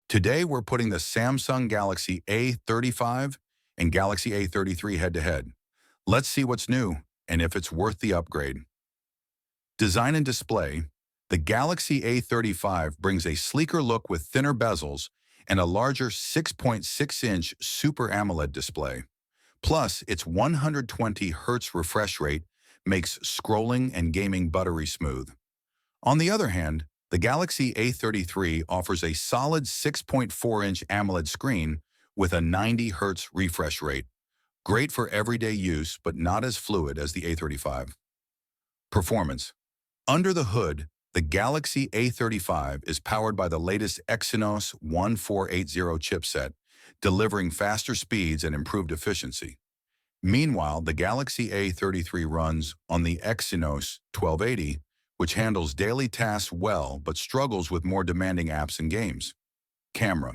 Today, we're putting the Samsung Galaxy A35 and Galaxy A33 head-to-head. Let's see what's new and if it's worth the upgrade. Design and display. The Galaxy A35 brings a sleeker look with thinner bezels and a larger 6.6-inch Super AMOLED display. Plus, its 120 Hz refresh rate makes scrolling and gaming buttery smooth. On the other hand, the Galaxy A33 offers a solid 6.4-inch AMOLED screen with a 90 Hz refresh rate. Great for everyday use, but not as fluid as the A35. Performance. Under the hood, the Galaxy A35 is powered by the latest Exynos 1480 chipset, delivering faster speeds and improved efficiency. Meanwhile, the Galaxy A33 runs on the Exynos 1280, which handles daily tasks well but struggles with more demanding apps and games. Camera.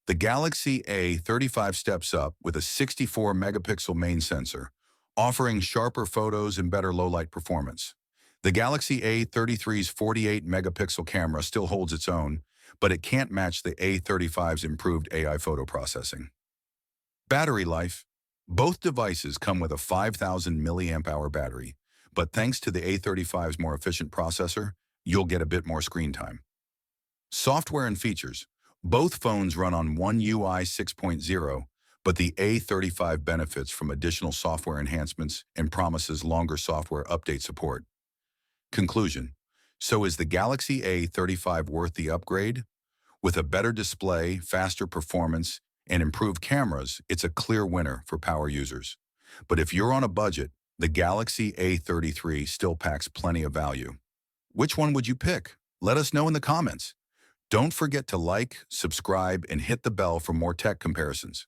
The Galaxy A35 steps up with a 64-megapixel main sensor, offering sharper photos and better low-light performance. The Galaxy A33's 48-megapixel camera still holds its own, but it can't match the A35's improved AI photo processing. Battery life. Both devices come with a 5,000 milliamp hour battery, but thanks to the A35's more efficient processor, you'll get a bit more screen time. Software and features. Both phones run on One UI 6.0, but the A35 benefits from additional software enhancements and promises longer software update support. Conclusion. So is the Galaxy A35 worth the upgrade? With a better display, faster performance, and improved cameras, it's a clear winner for power users. But if you're on a budget, the Galaxy A33 still packs plenty of value. Which one would you pick? Let us know in the comments. Don't forget to like, subscribe, and hit the bell for more tech comparisons.